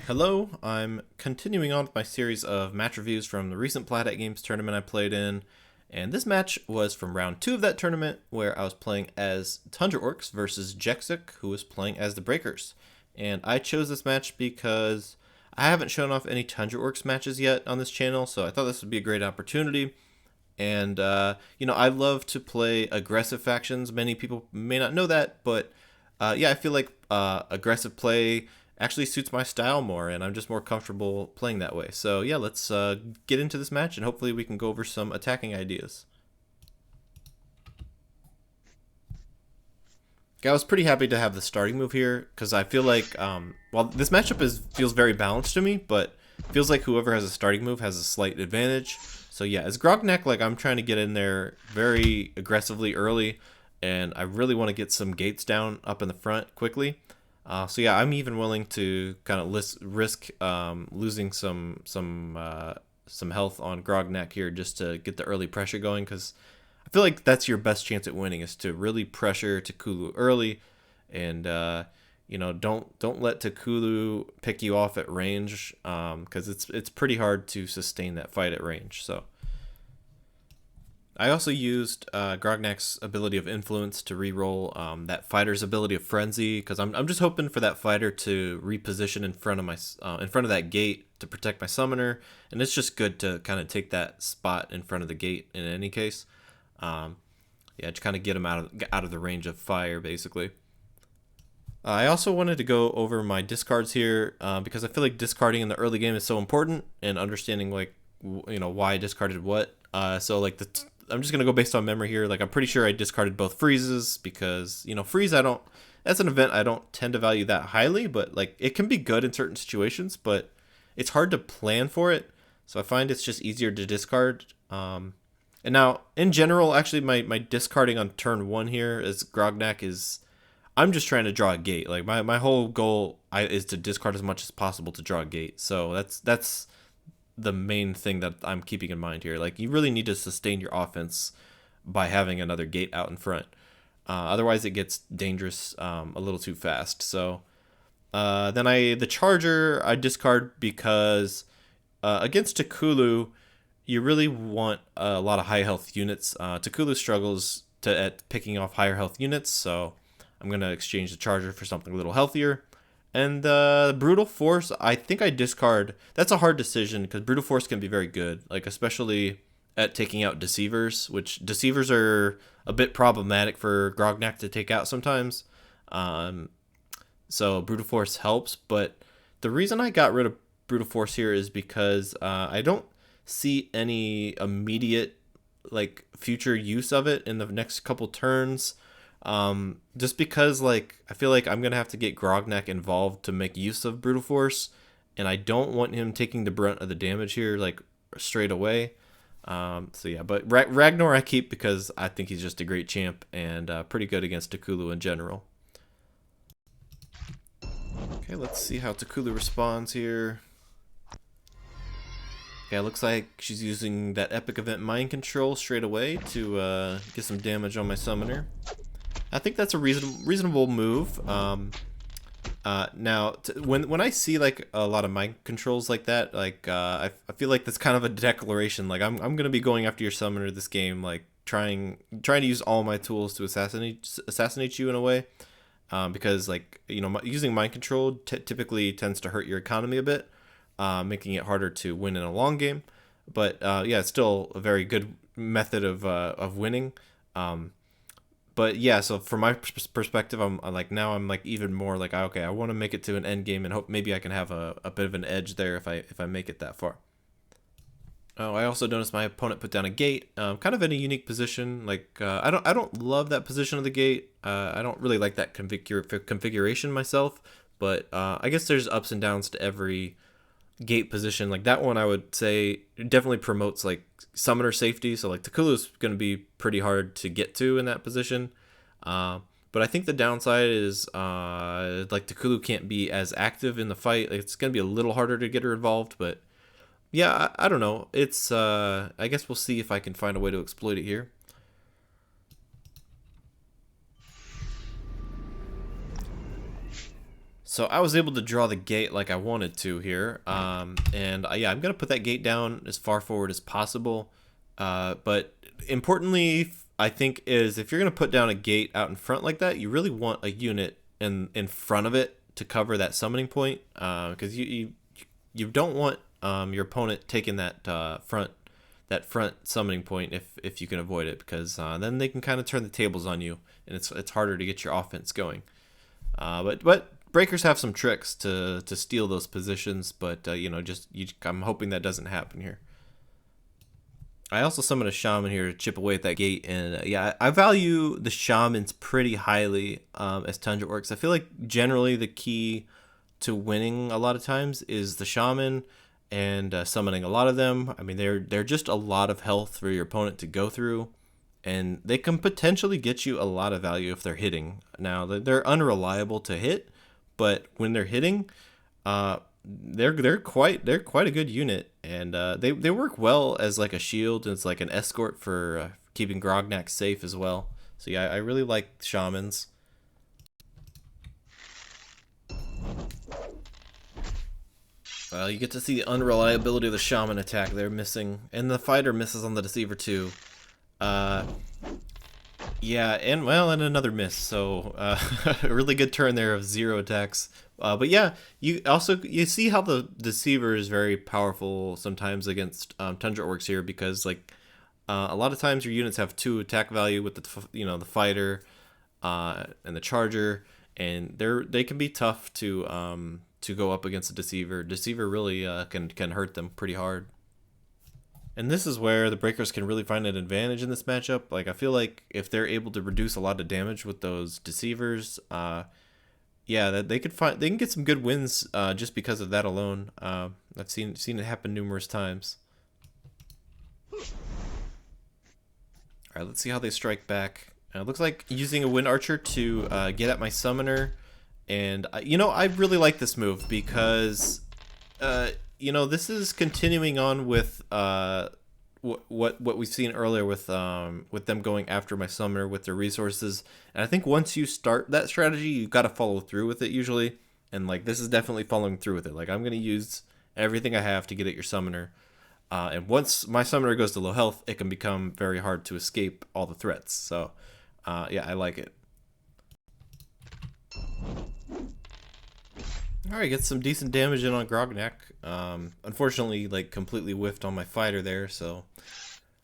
Hello, I'm continuing on with my series of match reviews from the recent Plat Games tournament I played in, and this match was from round 2 of that tournament where I was playing as Tundra Orcs versus Jexik, who was playing as the Breakers. And I chose this match because I haven't shown off any Tundra Orcs matches yet on this channel, so I thought this would be a great opportunity. And, I love to play aggressive factions. Many people may not know that, but yeah, I feel like aggressive play actually suits my style more, and I'm just more comfortable playing that way. So yeah, let's get into this match, and hopefully we can go over some attacking ideas. I was pretty happy to have the starting move here because I feel like while this matchup feels very balanced to me, but feels like whoever has a starting move has a slight advantage. So yeah, as Grognak, like I'm trying to get in there very aggressively early, and I really want to get some gates down up in the front quickly. So yeah, I'm even willing to kind of risk losing some health on Grognak here just to get the early pressure going, because I feel like that's your best chance at winning is to really pressure Takulu early, and don't let Takulu pick you off at range, because it's pretty hard to sustain that fight at range. So I also used Grognak's ability of influence to reroll that fighter's ability of frenzy, because I'm just hoping for that fighter to reposition in front of that gate to protect my summoner, and it's just good to kind of take that spot in front of the gate in any case. Yeah, to kind of get him out of the range of fire, basically. I also wanted to go over my discards here because I feel like discarding in the early game is so important, and understanding like why I discarded what. So like I'm just gonna go based on memory here. Like I'm pretty sure I discarded both freezes because freeze as an event I don't tend to value that highly, but like it can be good in certain situations, but it's hard to plan for it. So I find it's just easier to discard. And now, in general, actually, my discarding on turn 1 here as Grognak is, I'm just trying to draw a gate. Like, my whole goal is to discard as much as possible to draw a gate. So that's the main thing that I'm keeping in mind here. Like, you really need to sustain your offense by having another gate out in front. Otherwise, it gets dangerous a little too fast. So then the Charger I discard because against Takulu, you really want a lot of high health units. Takulu struggles at picking off higher health units, so I'm going to exchange the Charger for something a little healthier. And Brutal Force, I think I discard. That's a hard decision because Brutal Force can be very good, like especially at taking out Deceivers, which Deceivers are a bit problematic for Grognak to take out sometimes. So Brutal Force helps, but the reason I got rid of Brutal Force here is because I don't see any immediate like future use of it in the next couple turns, just because like I feel like I'm gonna have to get Grognak involved to make use of Brutal Force, and I don't want him taking the brunt of the damage here like straight away. So yeah, but Ragnar I keep because I think he's just a great champ and pretty good against Takulu in general. Okay, let's see how Takulu responds here. Okay, looks like she's using that epic event mind control straight away to get some damage on my summoner. I think that's a reasonable move. Now, when I see like a lot of mind controls like that, like I feel like that's kind of a declaration. Like I'm gonna be going after your summoner this game, like trying to use all my tools to assassinate you in a way, because like using mind control typically tends to hurt your economy a bit. Making it harder to win in a long game, but yeah, it's still a very good method of winning. But yeah, so from my perspective, I'm like even more like okay, I want to make it to an end game and hope maybe I can have a bit of an edge there if I make it that far. Oh, I also noticed my opponent put down a gate, kind of in a unique position. Like I don't love that position of the gate. I don't really like that configuration myself, but I guess there's ups and downs to every gate position. Like that one I would say definitely promotes like summoner safety, so like Takulu's going to be pretty hard to get to in that position, but I think the downside is like Takulu can't be as active in the fight. Like, it's going to be a little harder to get her involved, but yeah, I don't know, it's I guess we'll see if I can find a way to exploit it here. So I was able to draw the gate like I wanted to here, and yeah, I'm gonna put that gate down as far forward as possible. But importantly, I think is if you're gonna put down a gate out in front like that, you really want a unit in front of it to cover that summoning point, because you don't want your opponent taking that front summoning point if you can avoid it, because then they can kind of turn the tables on you, and it's harder to get your offense going. But breakers have some tricks to steal those positions, but I'm hoping that doesn't happen here. I also summoned a shaman here to chip away at that gate, and yeah, I value the shamans pretty highly as Tundra Orcs. I feel like generally the key to winning a lot of times is the shaman and summoning a lot of them. I mean, they're just a lot of health for your opponent to go through, and they can potentially get you a lot of value if they're hitting. Now, they're unreliable to hit, but when they're hitting, they're quite a good unit, and they work well as like a shield, and it's like an escort for keeping Grognak safe as well. So yeah, I really like shamans. You get to see the unreliability of the shaman attack they're missing, and the fighter misses on the deceiver too. Yeah, and another miss. So a really good turn there of 0 attacks. But yeah, you see how the deceiver is very powerful sometimes against Tundra Orcs here, because like a lot of times your units have 2 attack value with the fighter and the charger, and they can be tough to go up against the deceiver. Deceiver really can hurt them pretty hard. And this is where the breakers can really find an advantage in this matchup. Like, I feel like if they're able to reduce a lot of damage with those deceivers, yeah, that they can get some good wins just because of that alone. I've seen it happen numerous times. All right, let's see how they strike back. It looks like using a wind archer to get at my summoner, and I really like this move because this is continuing on with what we've seen earlier with them going after my summoner with their resources. And I think once you start that strategy, you got to follow through with it usually. And like this is definitely following through with it. Like I'm gonna use everything I have to get at your summoner. And once my summoner goes to low health, it can become very hard to escape all the threats. So yeah, I like it. Alright, get some decent damage in on Grognak. Unfortunately, like, completely whiffed on my fighter there, so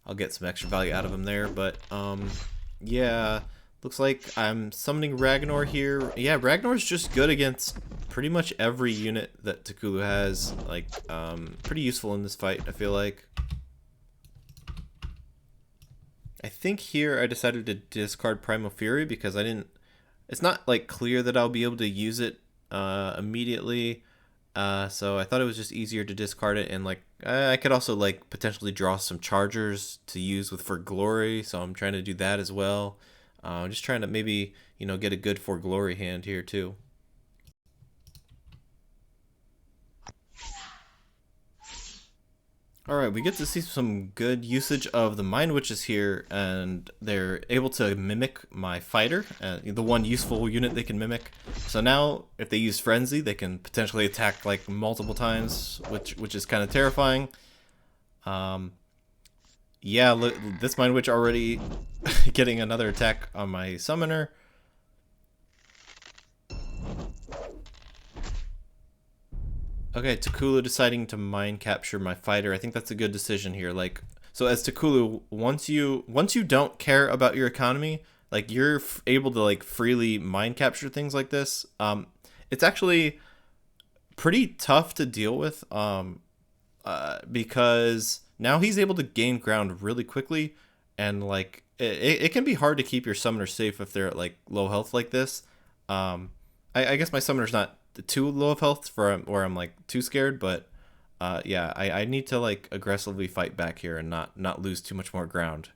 I'll get some extra value out of him there. But, yeah, looks like I'm summoning Ragnar here. Yeah, Ragnar's just good against pretty much every unit that Takulu has. Like, pretty useful in this fight, I feel like. I think here I decided to discard Primal Fury because it's not, like, clear that I'll be able to use it immediately, so I thought it was just easier to discard it, and like I could also like potentially draw some chargers to use for glory, so I'm trying to do that as well. Just trying to maybe get a good for glory hand here too. Alright, we get to see some good usage of the Mind Witches here, and they're able to mimic my fighter, the one useful unit they can mimic. So now, if they use Frenzy, they can potentially attack like multiple times, which is kind of terrifying. Yeah, look, this Mind Witch already getting another attack on my summoner. Okay, Takulu deciding to mind capture my fighter. I think that's a good decision here. Like, so as Takulu, once you don't care about your economy, like you're able to like freely mind capture things like this. It's actually pretty tough to deal with. Because now he's able to gain ground really quickly, and like it can be hard to keep your summoner safe if they're at like low health like this. I guess my summoner's not too low of health where I'm like too scared, but yeah, I need to like aggressively fight back here and not lose too much more ground.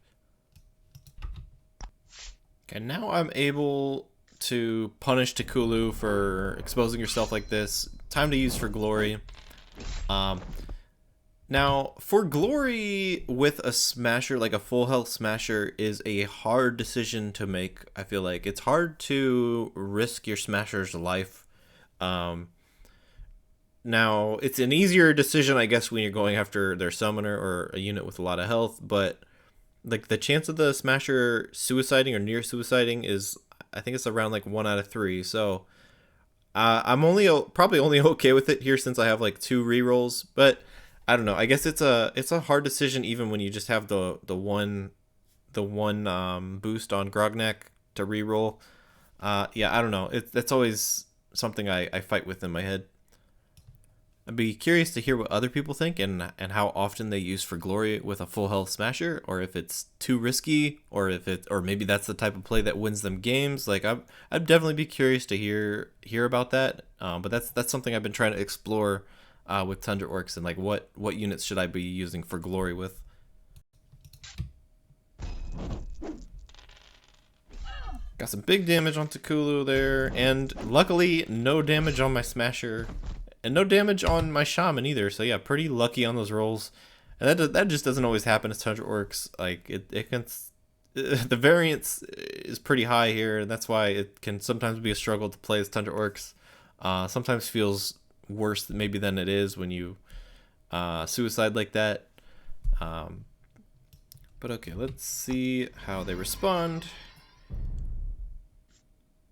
Okay, now I'm able to punish Takulu for exposing yourself like this. Time to use for glory. Now, for glory with a smasher, like a full health smasher, is a hard decision to make. I feel like it's hard to risk your smasher's life Um, Now, it's an easier decision, I guess, when you're going after their summoner or a unit with a lot of health, but like the chance of the Smasher suiciding or near suiciding is, I think it's around like 1 out of 3. So I'm only probably only okay with it here since I have like 2 rerolls, but I don't know. I guess it's a hard decision even when you just have the one boost on Grognak to reroll. Yeah, I don't know. That's always something I fight with in my head. I'd be curious to hear what other people think and how often they use for glory with a full health smasher, or if it's too risky, or if it or maybe that's the type of play that wins them games. Like I'd definitely be curious to hear about that. But that's something I've been trying to explore with Tundra Orcs, and like what units should I be using for glory with. Got some big damage on Takulu there, and luckily no damage on my Smasher, and no damage on my Shaman either. So yeah, pretty lucky on those rolls. And that just doesn't always happen as Tundra Orcs. Like it can, the variance is pretty high here, and that's why it can sometimes be a struggle to play as Tundra Orcs. Sometimes feels worse maybe than it is when you suicide like that. But okay, let's see how they respond.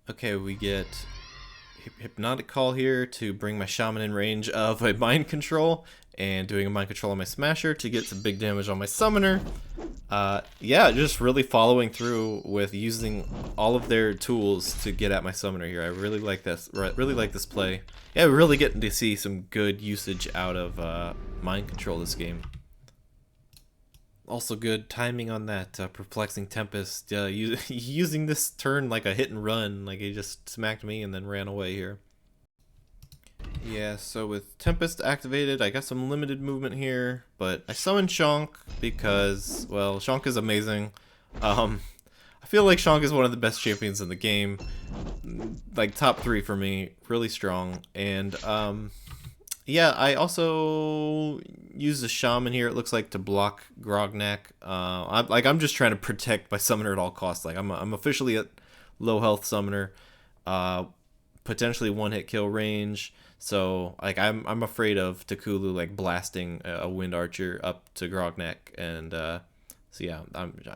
Okay, we get Hypnotic Call here to bring my Shaman in range of a Mind Control, and doing a Mind Control on my Smasher to get some big damage on my Summoner. Yeah, just really following through with using all of their tools to get at my Summoner here. I really like this. Really like this play. Yeah, we're really getting to see some good usage out of Mind Control this game. Also good timing on that Perplexing Tempest, using this turn like a hit and run, like he just smacked me and then ran away here. Yeah, so with Tempest activated, I got some limited movement here, but I summoned Shonk because, well, Shonk is amazing. I feel like Shonk is one of the best champions in the game, like top 3 for me, really strong, and yeah, I also use the Shaman here, it looks like, to block Grognak. I'm just trying to protect my Summoner at all costs. Like, I'm officially at low health Summoner, potentially one-hit kill range. So, like, I'm afraid of Takulu, like, blasting a Wind Archer up to Grognak. And, so yeah,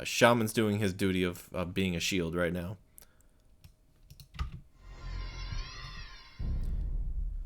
Shaman's doing his duty of being a shield right now.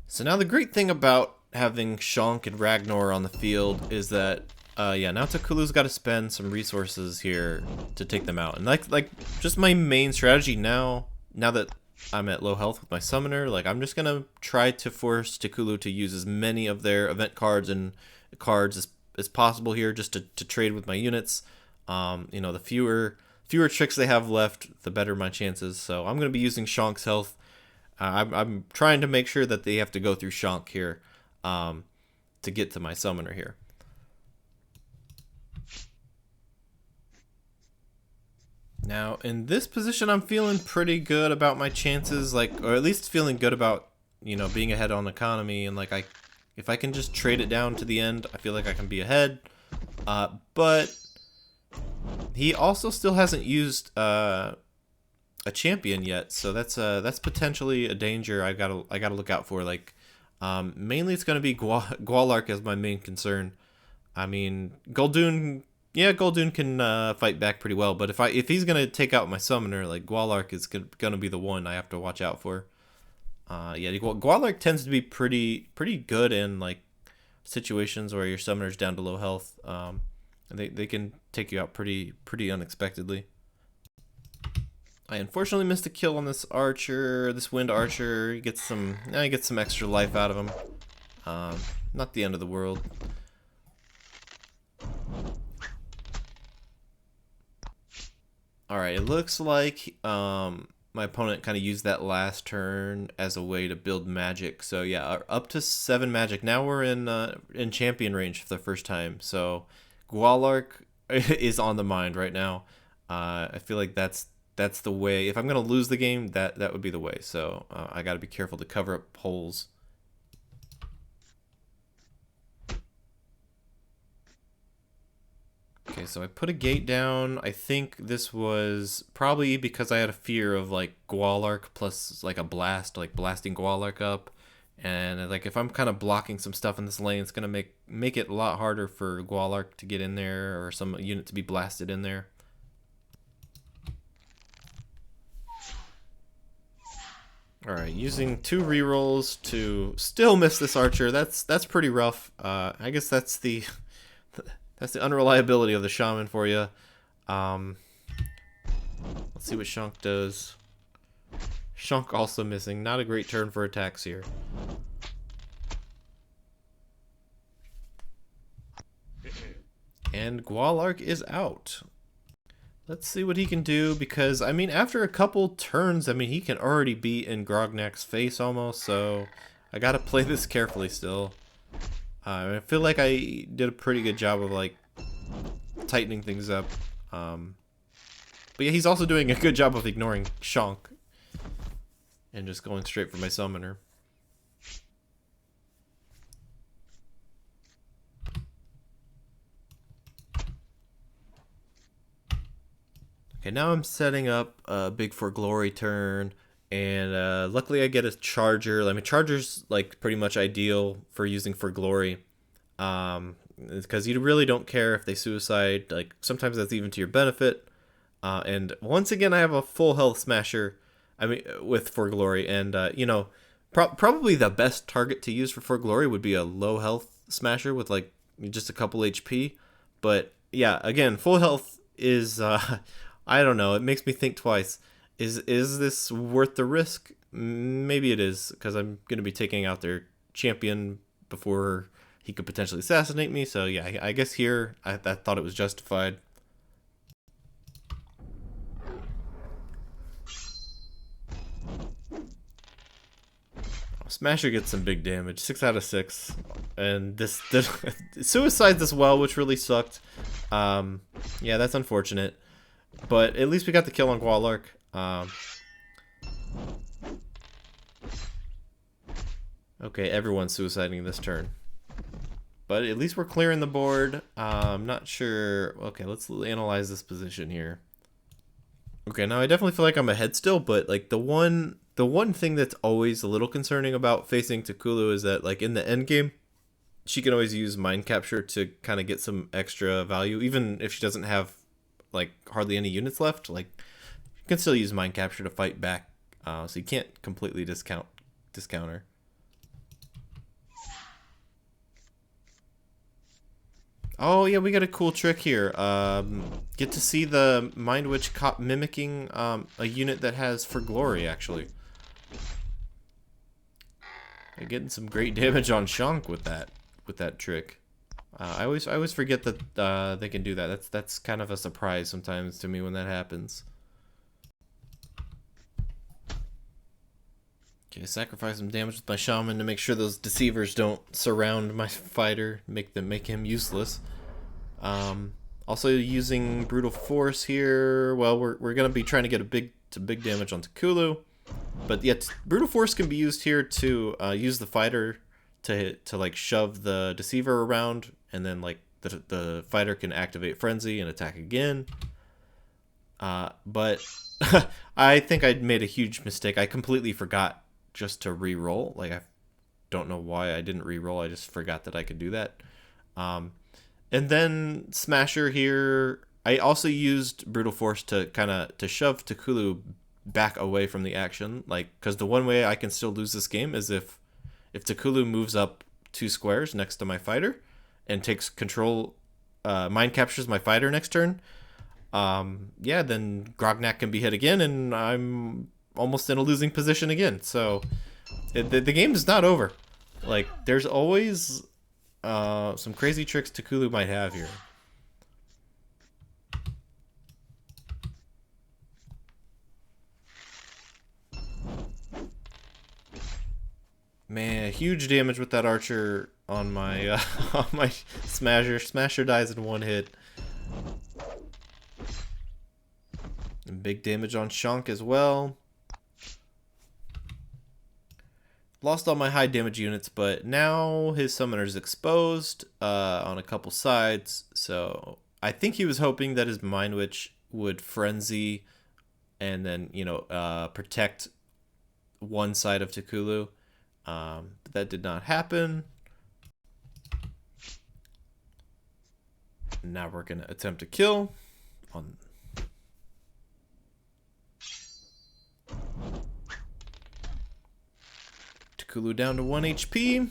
So now the great thing about having Shonk and Ragnar on the field is that, yeah, now Takulu's got to spend some resources here to take them out. And like just my main strategy now that I'm at low health with my Summoner, like I'm just gonna try to force Takulu to use as many of their event cards and cards as possible here, just to trade with my units. You know, the fewer tricks they have left, the better my chances. So I'm gonna be using Shonk's health. I'm trying to make sure that they have to go through Shonk here to get to my Summoner here. Now, in this position, I'm feeling pretty good about my chances, like, or at least feeling good about, you know, being ahead on economy, and like if I can just trade it down to the end, I feel like I can be ahead. But he also still hasn't used a champion yet, so that's potentially a danger I gotta look out for. Like, mainly it's gonna be Gwalark as my main concern. I mean, Goldun can fight back pretty well, but if he's gonna take out my Summoner, like Gwalark is gonna be the one I have to watch out for. Yeah, Gwalark tends to be pretty good in like situations where your Summoner's down to low health. They can take you out pretty unexpectedly. I unfortunately missed a kill on this Archer, this Wind Archer. He gets some extra life out of him. Not the end of the world. Alright, it looks like my opponent kind of used that last turn as a way to build magic. So yeah, up to 7 magic. Now we're in champion range for the first time. So Gwalark is on the mind right now. I feel like that's the way. If I'm gonna lose the game, that would be the way. So I got to be careful to cover up holes. Okay, so I put a gate down. I think this was probably because I had a fear of like Gwalark plus like a blast, like blasting Gwalark up. And like if I'm kind of blocking some stuff in this lane, it's gonna make it a lot harder for Gualark to get in there or some unit to be blasted in there. Alright, using 2 rerolls to still miss this archer. That's pretty rough. I guess that's the that's the unreliability of the shaman for you. Let's see what Shunk does. Shunk also missing. Not a great turn for attacks here. And Gualark is out. Let's see what he can do, because, I mean, after a couple turns, I mean, he can already be in Grognak's face almost, so I gotta play this carefully still. I feel like I did a pretty good job of, like, tightening things up. But yeah, he's also doing a good job of ignoring Shunk and just going straight for my summoner. Okay, now I'm setting up a big for glory turn, and luckily I get a charger. I mean, charger's like pretty much ideal for using for glory, because you really don't care if they suicide. Like sometimes that's even to your benefit. And once again, I have a full health smasher. I mean, with for glory, and you know, probably the best target to use for glory would be a low health smasher with like just a couple HP. But yeah, again, full health is I don't know. It makes me think twice. Is this worth the risk? Maybe it is, because I'm going to be taking out their champion before he could potentially assassinate me. So yeah, I guess here I thought it was justified. Smasher gets some big damage, 6 out of 6, and this suicides as well, which really sucked. Yeah, that's unfortunate. But at least we got the kill on Gualark. Okay, everyone's suiciding this turn. But at least we're clearing the board. I'm not sure. Okay, let's analyze this position here. Okay, now I definitely feel like I'm ahead still, but like the one thing that's always a little concerning about facing Takulu is that like in the end game, she can always use mind capture to kind of get some extra value, even if she doesn't have like hardly any units left. Like you can still use mind capture to fight back, so you can't completely discount her. Oh yeah, we got a cool trick here. Get to see the Mind Witch mimicking a unit that has for glory actually. You're getting some great damage on Shunk with that trick. I always forget that they can do that. That's kind of a surprise sometimes to me when that happens. Okay, sacrifice some damage with my shaman to make sure those deceivers don't surround my fighter, make him useless. Also using brutal force here. Well, we're gonna be trying to get a big damage on Takulu, but yet brutal force can be used here to use the fighter to like shove the deceiver around, and then like the fighter can activate frenzy and attack again. But I think I made a huge mistake. I completely forgot just to re-roll. Like I don't know why I didn't re-roll. I just forgot that I could do that. And then Smasher here. I also used Brutal Force to kind of to shove Takulu back away from the action. Like, because the one way I can still lose this game is if Takulu moves up 2 squares next to my fighter and takes control, mind captures my fighter next turn. Yeah, then Grognak can be hit again, and I'm almost in a losing position again. So the game is not over. Like, there's always some crazy tricks Takulu might have here. Man, huge damage with that archer on my on my Smasher. Smasher dies in 1 hit. And big damage on Shunk as well. Lost all my high damage units, but now his summoner's exposed on a couple sides. So I think he was hoping that his Mind Witch would frenzy and then, you know, protect one side of Takulu. But that did not happen. Now we're going to attempt to kill on. Takulu down to 1 HP.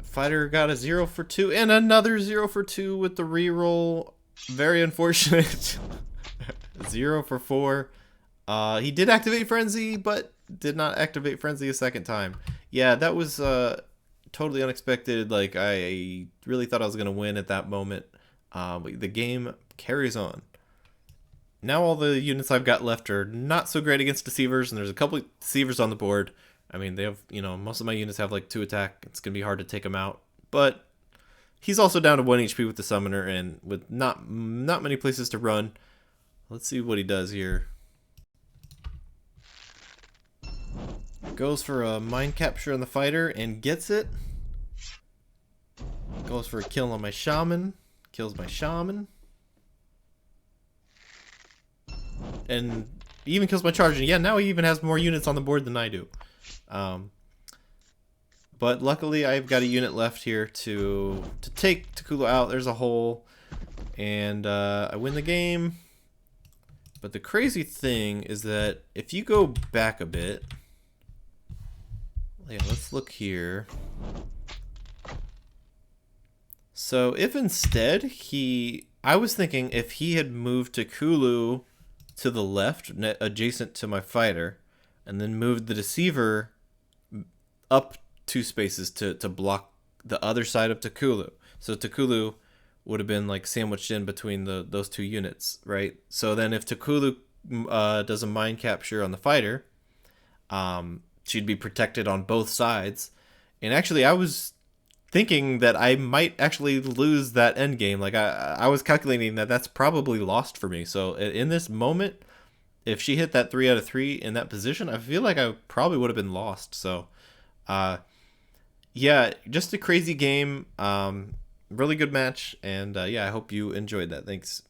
Fighter got a 0 for 2 and another 0 for 2 with the reroll. Very unfortunate. 0 for 4. He did activate Frenzy, but did not activate Frenzy a second time. Yeah, that was totally unexpected. Like, I really thought I was going to win at that moment. But the game carries on. Now all the units I've got left are not so great against Deceivers, and there's a couple Deceivers on the board. I mean, they have, most of my units have like 2 attack. It's going to be hard to take them out. But he's also down to 1 HP with the Summoner, and with not many places to run. Let's see what he does here. Goes for a Mind Capture on the Fighter and gets it. Goes for a kill on my Shaman. Kills my Shaman. And he even kills my Charger. Yeah, now he even has more units on the board than I do. But luckily I've got a unit left here to take Takulu out. There's a hole. And I win the game. But the crazy thing is that if you go back a bit... Yeah, let's look here. So if instead I was thinking if he had moved Takulu to the left, adjacent to my fighter, and then moved the Deceiver up 2 spaces to block the other side of Takulu. So Takulu would have been like sandwiched in between those 2 units, right? So then if Takulu does a Mind Capture on the fighter, she'd be protected on both sides. And actually, I was thinking that I might actually lose that end game. Like I was calculating that that's probably lost for me. So in this moment, if she hit that 3 out of 3 in that position, I feel like I probably would have been lost. So, yeah, just a crazy game. Really good match. And yeah, I hope you enjoyed that. Thanks.